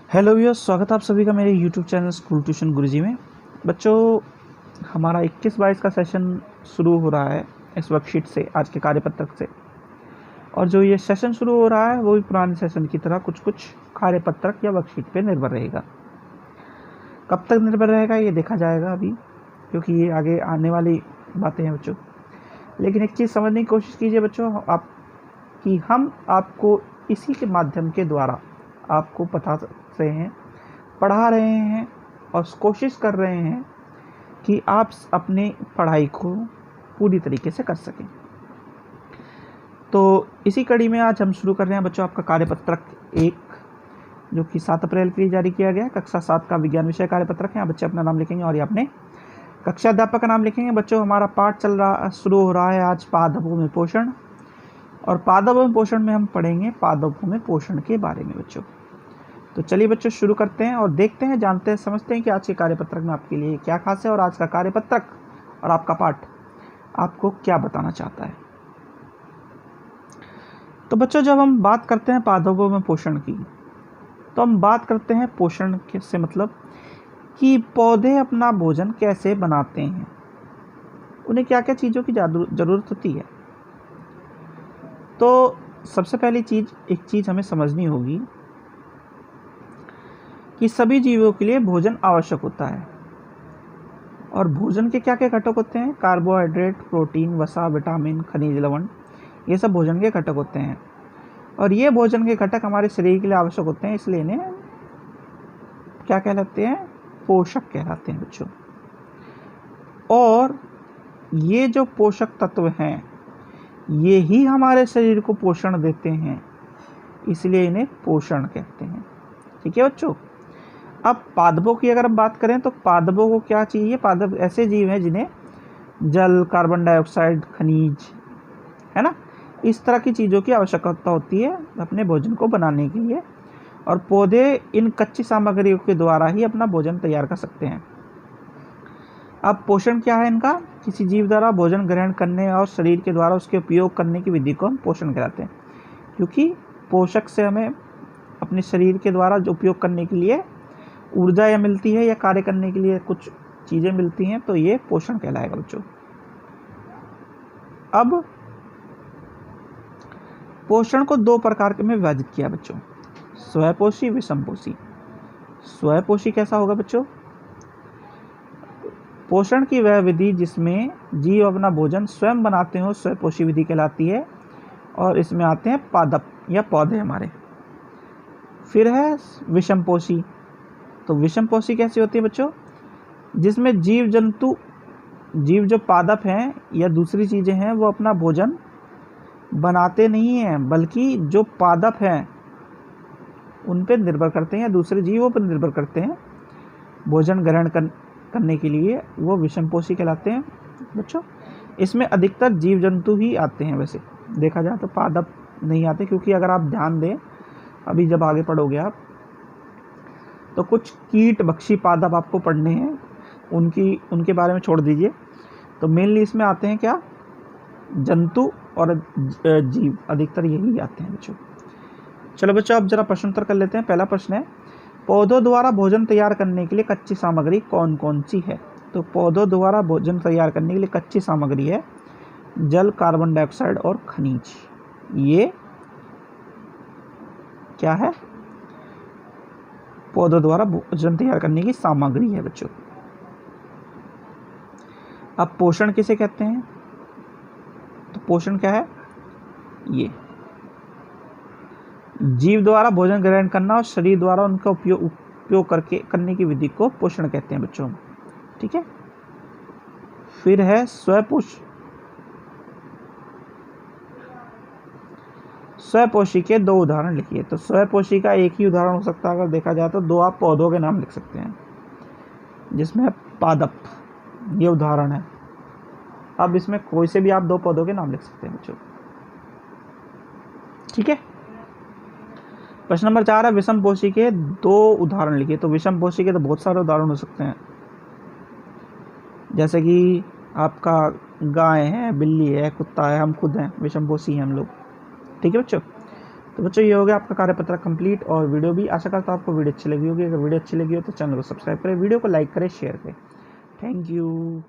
Hello viewers, स्वागत है आप सभी का मेरे यूट्यूब चैनल स्कूल ट्यूशन गुरुजी में। बच्चों, हमारा 21-22 का सेशन शुरू हो रहा है इस वर्कशीट से, आज के कार्यपत्रक से। और जो ये सेशन शुरू हो रहा है वो भी पुराने सेशन की तरह कुछ कुछ कार्यपत्रक या वर्कशीट पे निर्भर रहेगा। कब तक निर्भर रहेगा ये देखा जाएगा अभी, क्योंकि ये आगे आने वाली बातें हैं बच्चों। लेकिन एक चीज़ समझने की कोशिश कीजिए बच्चों, आप कि हम आपको इसी के माध्यम के द्वारा आपको बता रहे हैं, पढ़ा रहे हैं और कोशिश कर रहे हैं कि आप अपने पढ़ाई को पूरी तरीके से कर सकें। तो इसी कड़ी में आज हम शुरू कर रहे हैं बच्चों आपका कार्यपत्रक 1, जो कि 7 अप्रैल के लिए जारी किया गया है। कक्षा 7 का विज्ञान विषय कार्यपत्रक है। यहाँ बच्चे अपना नाम लिखेंगे और ये अपने कक्षा अध्यापक का नाम लिखेंगे। बच्चों, हमारा पाठ शुरू हो रहा है आज पादपों में पोषण, और पादपों में पोषण में हम पढ़ेंगे पादपों में पोषण के बारे में बच्चों। तो चलिए बच्चों शुरू करते हैं और देखते हैं, जानते हैं, समझते हैं कि आज के कार्यपत्रक में आपके लिए क्या खास है और आज का कार्यपत्रक और आपका पाठ आपको क्या बताना चाहता है। तो बच्चों, जब हम बात करते हैं पादपों में पोषण की, तो हम बात करते हैं पोषण से मतलब कि पौधे अपना भोजन कैसे बनाते हैं, उन्हें क्या क्या चीज़ों की ज़रूरत होती है। तो सबसे पहली चीज़, एक चीज़ हमें समझनी होगी कि सभी जीवों के लिए भोजन आवश्यक होता है। और भोजन के क्या क्या घटक होते हैं? कार्बोहाइड्रेट, प्रोटीन, वसा, विटामिन, खनिज, लवण, ये सब भोजन के घटक होते हैं। और ये भोजन के घटक हमारे शरीर के लिए आवश्यक होते हैं, इसलिए इन्हें क्या कहलाते हैं? पोषक कहलाते हैं बच्चों। और ये जो पोषक तत्व हैं, ये ही हमारे शरीर को पोषण देते हैं, इसलिए इन्हें पोषण कहते हैं। ठीक है बच्चों। अब पादपों की अगर हम बात करें तो पादपों को क्या चाहिए? पादप ऐसे जीव हैं जिन्हें जल, कार्बन डाइऑक्साइड, खनिज, है ना, इस तरह की चीज़ों की आवश्यकता होती है अपने भोजन को बनाने के लिए। और पौधे इन कच्ची सामग्रियों के द्वारा ही अपना भोजन तैयार कर सकते हैं। अब पोषण क्या है इनका? किसी जीव द्वारा भोजन ग्रहण करने और शरीर के द्वारा उसके उपयोग करने की विधि को हम पोषण कहलाते हैं, क्योंकि पोषक से हमें अपने शरीर के द्वारा जो उपयोग करने के लिए ऊर्जा या मिलती है या कार्य करने के लिए कुछ चीज़ें मिलती हैं, तो ये पोषण कहलाएगा बच्चों। अब पोषण को 2 प्रकार में विभाजित किया बच्चों, स्वयपोषी, विषमपोषी। स्वयपोषी कैसा होगा बच्चों? पोषण की वह विधि जिसमें जीव अपना भोजन स्वयं बनाते हो, स्वयपोषी विधि कहलाती है। और इसमें आते हैं पादप या पौधे हमारे। फिर है विषमपोषी। तो विषमपोषी कैसी होती है बच्चों? जिसमें जीव जो पादप हैं या दूसरी चीज़ें हैं, वो अपना भोजन बनाते नहीं हैं, बल्कि जो पादप हैं उन पर निर्भर करते हैं या दूसरे जीवों पर निर्भर करते हैं भोजन ग्रहण करने के लिए, वो विषमपोषी कहलाते हैं बच्चों। इसमें अधिकतर जीव जंतु ही आते हैं, वैसे देखा जाए तो पादप नहीं आते, क्योंकि अगर आप ध्यान दें, अभी जब आगे पढ़ोगे आप, तो कुछ कीट भक्षी पादप आपको पढ़ने हैं, उनके बारे में छोड़ दीजिए। तो मेनली इसमें आते हैं क्या? जंतु और जीव, अधिकतर यही आते हैं बच्चों। चलो बच्चों, अब जरा प्रश्न उत्तर कर लेते हैं। पहला प्रश्न है, पौधों द्वारा भोजन तैयार करने के लिए कच्ची सामग्री कौन कौन सी है? तो पौधों द्वारा भोजन तैयार करने के लिए कच्ची सामग्री है जल, कार्बन डाइऑक्साइड और खनिज। ये क्या है? पौधों द्वारा भोजन तैयार करने की सामग्री है बच्चों। अब पोषण किसे कहते हैं? तो पोषण क्या है? ये जीव द्वारा भोजन ग्रहण करना और शरीर द्वारा उनका उपयोग करने की विधि को पोषण कहते हैं बच्चों। ठीक है। फिर है स्वयपोषी के 2 उदाहरण लिखिए। तो स्वयपोषी का एक ही उदाहरण हो सकता है, अगर देखा जाए तो 2 आप पौधों के नाम लिख सकते हैं, जिसमें पादप ये उदाहरण है। अब इसमें कोई से भी आप 2 पौधों के नाम लिख सकते हैं बच्चों। ठीक है। प्रश्न नंबर 4 है, विषमपोषी के 2 उदाहरण लिखिए। तो विषमपोषी के तो बहुत सारे उदाहरण हो सकते हैं, जैसे कि आपका गाय है, बिल्ली है, कुत्ता है, हम खुद हैं, विषमपोषी हैं हम लोग। ठीक है बच्चों। तो बच्चों ये हो गया आपका कार्यपत्र कंप्लीट और वीडियो भी। आशा करता हूँ आपको वीडियो अच्छी लगी होगी। अगर वीडियो अच्छी लगी हो तो चैनल को सब्सक्राइब करें, वीडियो को लाइक करें, शेयर करें। Thank you.